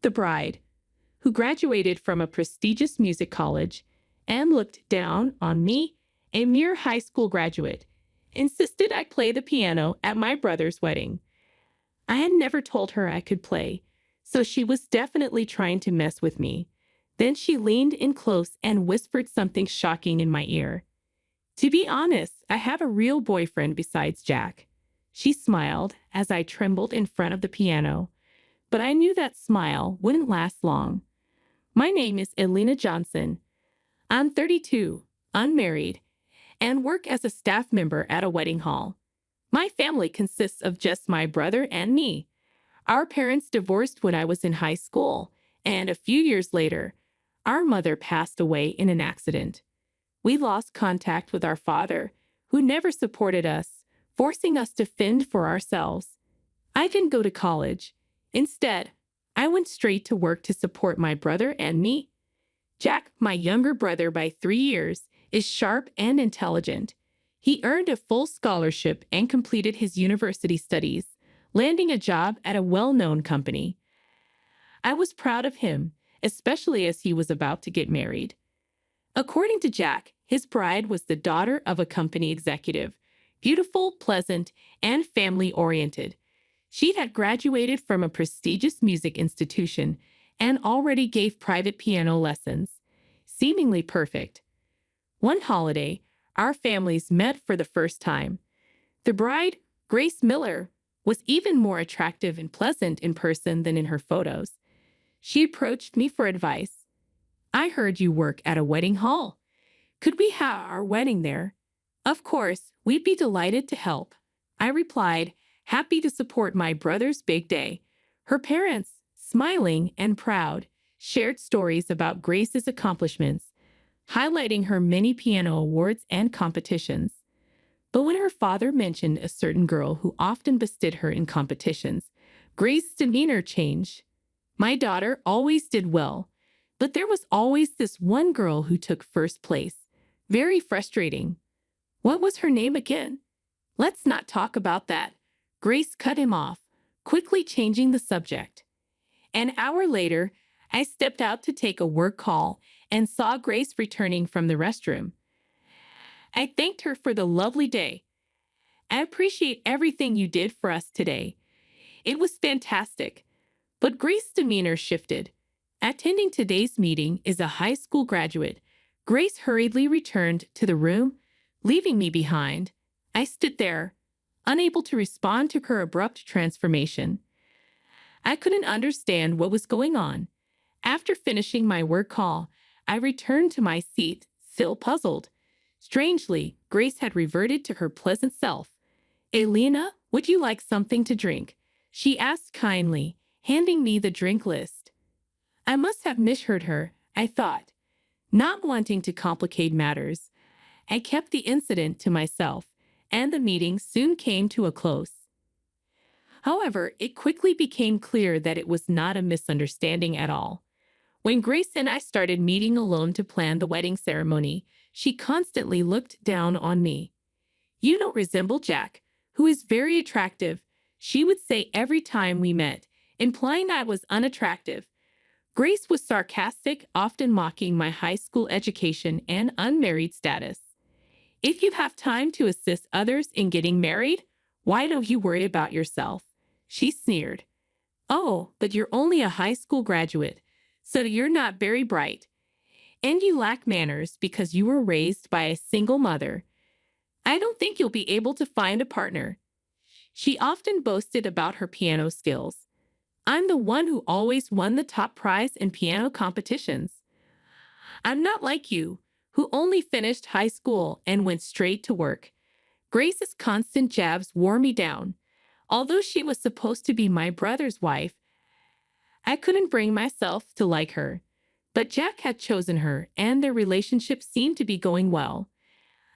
the bride, who graduated from a prestigious music college and looked down on me, a mere high school graduate, insisted I play the piano at my brother's wedding. I had never told her I could play, so she was definitely trying to mess with me. Then she leaned in close and whispered something shocking in my ear. To be honest, I have a real boyfriend besides Jack. She smiled as I trembled in front of the piano, but I knew that smile wouldn't last long. My name is Elena Johnson. I'm 32, unmarried, and work as a staff member at a wedding hall. My family consists of just my brother and me. Our parents divorced when I was in high school, and a few years later, our mother passed away in an accident. We lost contact with our father, who never supported us, forcing us to fend for ourselves. I didn't go to college. Instead, I went straight to work to support my brother and me. Jack, my younger brother by 3 years, is sharp and intelligent. He earned a full scholarship and completed his university studies, landing a job at a well-known company. I was proud of him, especially as he was about to get married. According to Jack, his bride was the daughter of a company executive, beautiful, pleasant, and family-oriented. She had graduated from a prestigious music institution and already gave private piano lessons, seemingly perfect. One holiday, our families met for the first time. The bride, Grace Miller, was even more attractive and pleasant in person than in her photos. She approached me for advice. I heard you work at a wedding hall. Could we have our wedding there? Of course, we'd be delighted to help. I replied, happy to support my brother's big day. Her parents, smiling and proud, shared stories about Grace's accomplishments, highlighting her many piano awards and competitions. But when her father mentioned a certain girl who often bested her in competitions, Grace's demeanor changed. My daughter always did well, but there was always this one girl who took first place. Very frustrating. What was her name again? Let's not talk about that. Grace cut him off, quickly changing the subject. An hour later, I stepped out to take a work call and saw Grace returning from the restroom. I thanked her for the lovely day. I appreciate everything you did for us today. It was fantastic. But Grace's demeanor shifted. Attending today's meeting is a high school graduate. Grace hurriedly returned to the room, leaving me behind. I stood there, unable to respond to her abrupt transformation. I couldn't understand what was going on. After finishing my work call, I returned to my seat, still puzzled. Strangely, Grace had reverted to her pleasant self. Elena, would you like something to drink? She asked kindly, handing me the drink list. I must have misheard her, I thought. Not wanting to complicate matters, I kept the incident to myself, and the meeting soon came to a close. However, it quickly became clear that it was not a misunderstanding at all. When Grace and I started meeting alone to plan the wedding ceremony, she constantly looked down on me. You don't resemble Jack, who is very attractive, she would say every time we met, implying I was unattractive. Grace was sarcastic, often mocking my high school education and unmarried status. If you have time to assist others in getting married, why don't you worry about yourself? She sneered. Oh, but you're only a high school graduate, so you're not very bright. And you lack manners because you were raised by a single mother. I don't think you'll be able to find a partner. She often boasted about her piano skills. I'm the one who always won the top prize in piano competitions. I'm not like you, who only finished high school and went straight to work. Grace's constant jabs wore me down. Although she was supposed to be my brother's wife, I couldn't bring myself to like her. But Jack had chosen her, and their relationship seemed to be going well.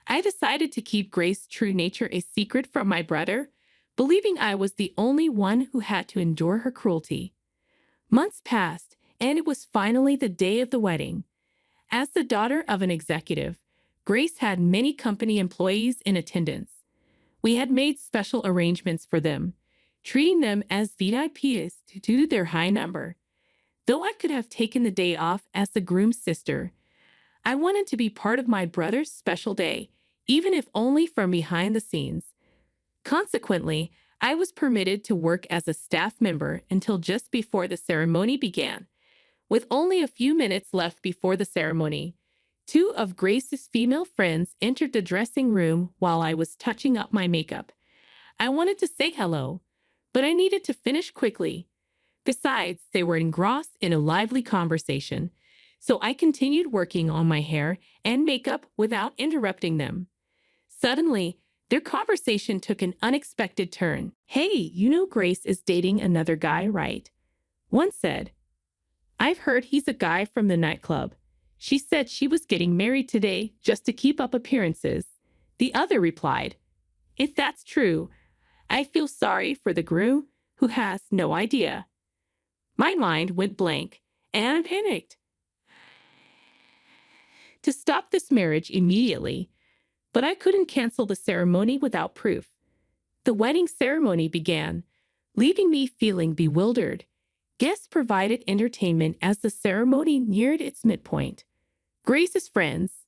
I decided to keep Grace's true nature a secret from my brother, believing I was the only one who had to endure her cruelty. Months passed, and it was finally the day of the wedding. As the daughter of an executive, Grace had many company employees in attendance. We had made special arrangements for them, treating them as VIPs due to their high number. Though I could have taken the day off as the groom's sister, I wanted to be part of my brother's special day, even if only from behind the scenes. Consequently, I was permitted to work as a staff member until just before the ceremony began. With only a few minutes left before the ceremony, two of Grace's female friends entered the dressing room while I was touching up my makeup. I wanted to say hello, but I needed to finish quickly. Besides, they were engrossed in a lively conversation, so I continued working on my hair and makeup without interrupting them. Suddenly, their conversation took an unexpected turn. "Hey, you know Grace is dating another guy, right?" One said. "I've heard he's a guy from the nightclub. She said she was getting married today just to keep up appearances." The other replied, "If that's true, I feel sorry for the groom who has no idea." My mind went blank, and I panicked to stop this marriage immediately, but I couldn't cancel the ceremony without proof. The wedding ceremony began, leaving me feeling bewildered. Guests provided entertainment as the ceremony neared its midpoint. Grace's friends,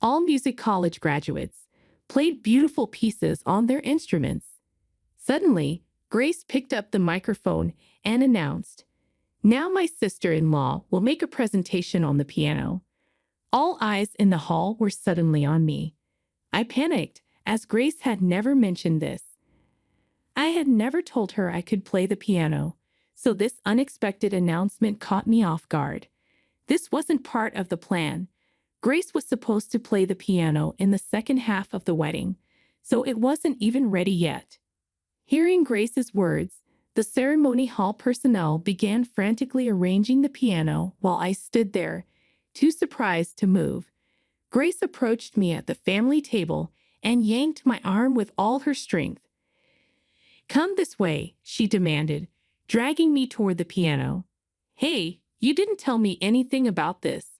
all music college graduates, played beautiful pieces on their instruments. Suddenly, Grace picked up the microphone and announced, "Now my sister-in-law will make a presentation on the piano." All eyes in the hall were suddenly on me. I panicked, as Grace had never mentioned this. I had never told her I could play the piano, so this unexpected announcement caught me off guard. This wasn't part of the plan. Grace was supposed to play the piano in the second half of the wedding, so it wasn't even ready yet. Hearing Grace's words, the ceremony hall personnel began frantically arranging the piano while I stood there, too surprised to move. Grace approached me at the family table and yanked my arm with all her strength. "Come this way," she demanded, dragging me toward the piano. "Hey, you didn't tell me anything about this,"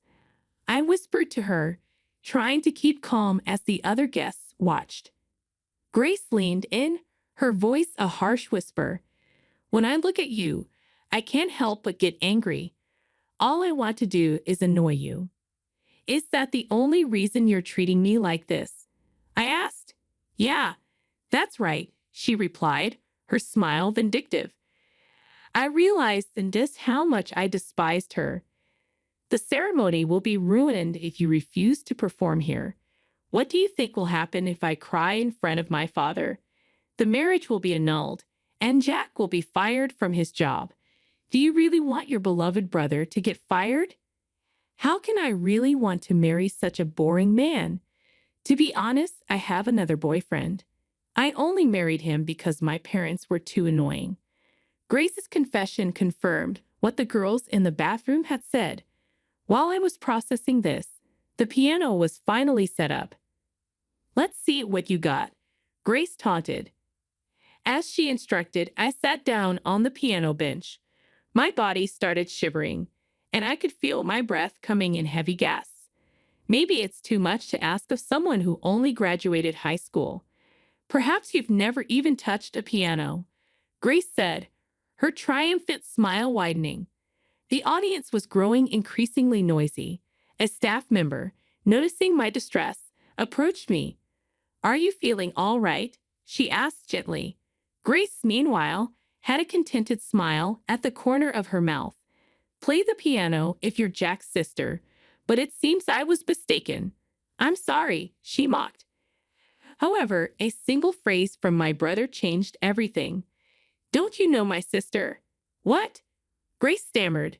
I whispered to her, trying to keep calm as the other guests watched. Grace leaned in, her voice a harsh whisper. "When I look at you, I can't help but get angry. All I want to do is annoy you." "Is that the only reason you're treating me like this?" I asked. "Yeah, that's right," she replied, her smile vindictive. I realized in just how much I despised her. "The ceremony will be ruined if you refuse to perform here. What do you think will happen if I cry in front of my father? The marriage will be annulled, and Jack will be fired from his job. Do you really want your beloved brother to get fired? How can I really want to marry such a boring man? To be honest, I have another boyfriend. I only married him because my parents were too annoying." Grace's confession confirmed what the girls in the bathroom had said. While I was processing this, the piano was finally set up. "Let's see what you got," Grace taunted. As she instructed, I sat down on the piano bench. My body started shivering, and I could feel my breath coming in heavy gasps. Maybe it's too much to ask of someone who only graduated high school. "Perhaps you've never even touched a piano," Grace said, her triumphant smile widening. The audience was growing increasingly noisy. A staff member, noticing my distress, approached me. "Are you feeling all right?" she asked gently. Grace, meanwhile, had a contented smile at the corner of her mouth. "Play the piano if you're Jack's sister, but it seems I was mistaken." "I'm sorry," she mocked. However, a single phrase from my brother changed everything. "Don't you know my sister?" "What?" Grace stammered.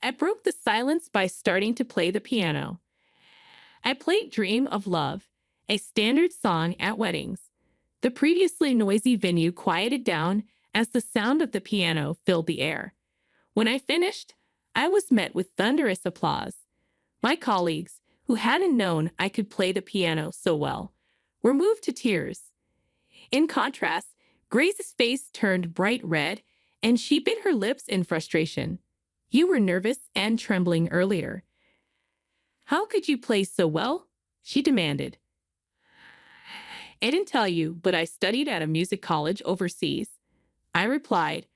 I broke the silence by starting to play the piano. I played "Dream of Love," a standard song at weddings. The previously noisy venue quieted down as the sound of the piano filled the air. When I finished, I was met with thunderous applause. My colleagues, who hadn't known I could play the piano so well, were moved to tears. In contrast, Grace's face turned bright red, and she bit her lips in frustration. "You were nervous and trembling earlier. How could you play so well?" she demanded. "I didn't tell you, but I studied at a music college overseas," I replied.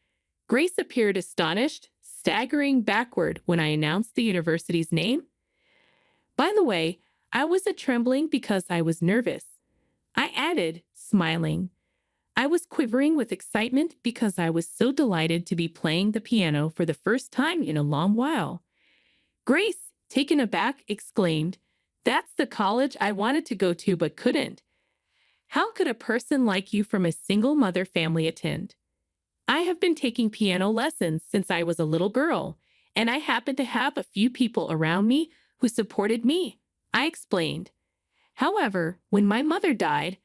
Grace appeared astonished, staggering backward when I announced the university's name. By the way, I wasn't trembling because I was nervous. I added, smiling. I was quivering with excitement because I was so delighted to be playing the piano for the first time in a long while. Grace, taken aback, exclaimed, "That's the college I wanted to go to but couldn't. How could a person like you from a single mother family attend?" "I have been taking piano lessons since I was a little girl, and I happen to have a few people around me who supported me," I explained. "However, when my mother died,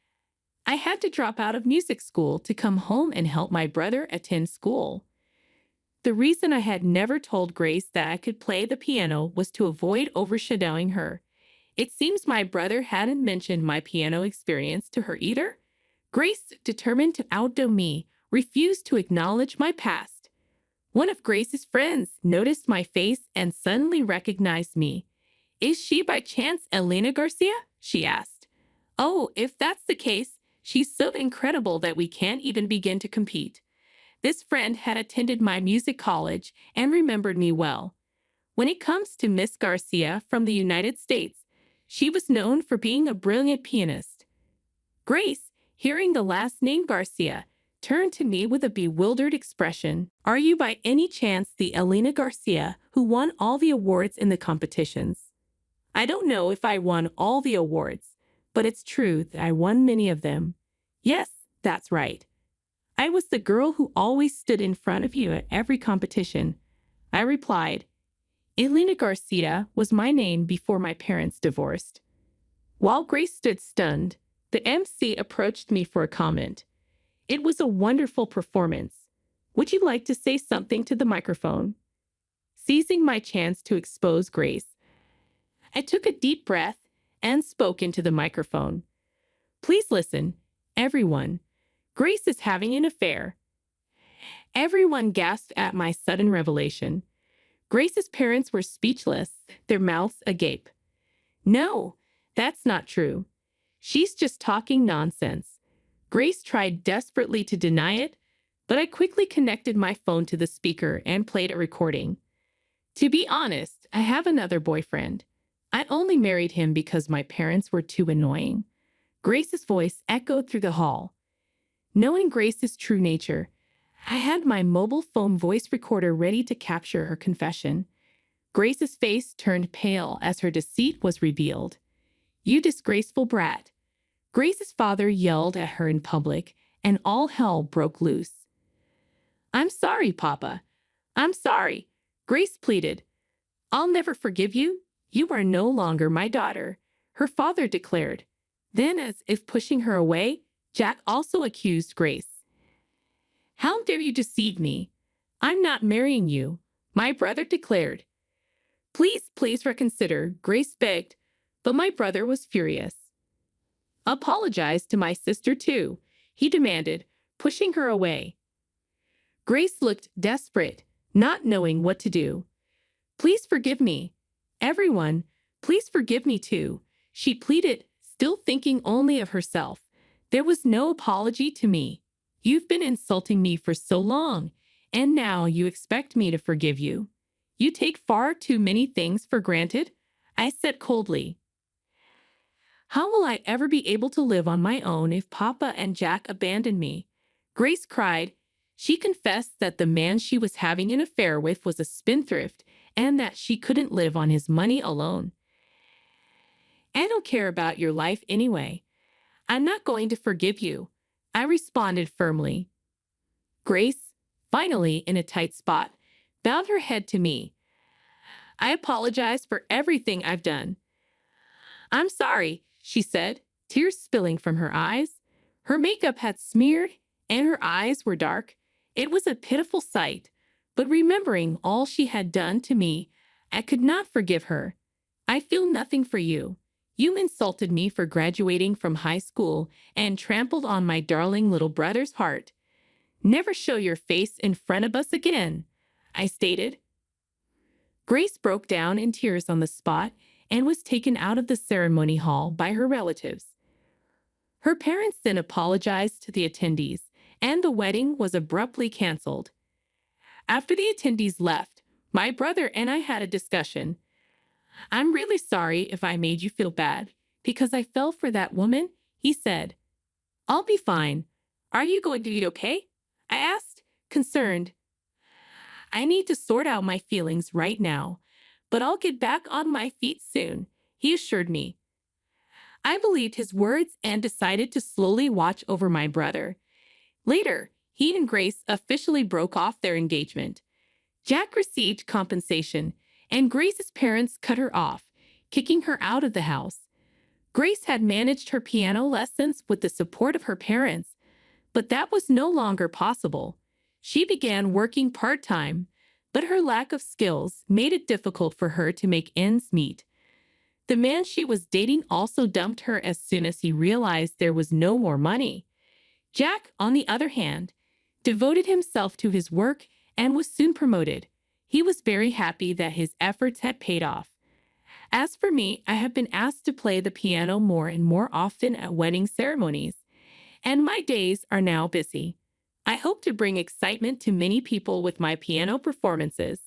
I had to drop out of music school to come home and help my brother attend school." The reason I had never told Grace that I could play the piano was to avoid overshadowing her. It seems my brother hadn't mentioned my piano experience to her either. Grace, determined to outdo me, refused to acknowledge my past. One of Grace's friends noticed my face and suddenly recognized me. "Is she by chance Elena Garcia?" she asked. "Oh, if that's the case, she's so incredible that we can't even begin to compete." This friend had attended my music college and remembered me well. When it comes to Miss Garcia from the United States, she was known for being a brilliant pianist. Grace, hearing the last name Garcia, turned to me with a bewildered expression. "Are you by any chance the Elena Garcia who won all the awards in the competitions?" "I don't know if I won all the awards, but it's true that I won many of them." "Yes, that's right. I was the girl who always stood in front of you at every competition," I replied. Elena Garcia was my name before my parents divorced. While Grace stood stunned, the MC approached me for a comment. "It was a wonderful performance. Would you like to say something to the microphone?" Seizing my chance to expose Grace, I took a deep breath and spoke into the microphone. "Please listen, everyone. Grace is having an affair." Everyone gasped at my sudden revelation. Grace's parents were speechless, their mouths agape. "No, that's not true. She's just talking nonsense." Grace tried desperately to deny it, but I quickly connected my phone to the speaker and played a recording. "To be honest, I have another boyfriend. I only married him because my parents were too annoying." Grace's voice echoed through the hall. Knowing Grace's true nature, I had my mobile phone voice recorder ready to capture her confession. Grace's face turned pale as her deceit was revealed. "You disgraceful brat." Grace's father yelled at her in public, and all hell broke loose. "I'm sorry, Papa. I'm sorry," Grace pleaded. "I'll never forgive you. You are no longer my daughter," her father declared. Then, as if pushing her away, Jack also accused Grace. "How dare you deceive me? I'm not marrying you," my brother declared. "Please, please reconsider," Grace begged, but my brother was furious. "Apologize to my sister too," he demanded, pushing her away. Grace looked desperate, not knowing what to do. "Please forgive me. Everyone, please forgive me too," she pleaded, still thinking only of herself. "There was no apology to me. You've been insulting me for so long, and now you expect me to forgive you. You take far too many things for granted," I said coldly. "How will I ever be able to live on my own if Papa and Jack abandon me?" Grace cried. She confessed that the man she was having an affair with was a spendthrift and that she couldn't live on his money alone. "I don't care about your life anyway. I'm not going to forgive you," I responded firmly. Grace, finally in a tight spot, bowed her head to me. "I apologize for everything I've done." "I'm sorry," she said, tears spilling from her eyes. Her makeup had smeared and her eyes were dark. It was a pitiful sight, but remembering all she had done to me, I could not forgive her. "I feel nothing for you. You insulted me for graduating from high school and trampled on my darling little brother's heart. Never show your face in front of us again," I stated. Grace broke down in tears on the spot and was taken out of the ceremony hall by her relatives. Her parents then apologized to the attendees, and the wedding was abruptly canceled. After the attendees left, My brother and I had a discussion. I'm really sorry if I made you feel bad because I fell for that woman, he said. I'll be fine. Are you going to be okay? I asked, concerned. I need to sort out my feelings right now, but I'll get back on my feet soon, he assured me. I believed his words and decided to slowly watch over my brother. Later, he and Grace officially broke off their engagement. Jack received compensation, and Grace's parents cut her off, kicking her out of the house. Grace had managed her piano lessons with the support of her parents, but that was no longer possible. She began working part-time, but her lack of skills made it difficult for her to make ends meet. The man she was dating also dumped her as soon as he realized there was no more money. Jack, on the other hand, devoted himself to his work and was soon promoted. He was very happy that his efforts had paid off. As for me, I have been asked to play the piano more and more often at wedding ceremonies, and my days are now busy. I hope to bring excitement to many people with my piano performances.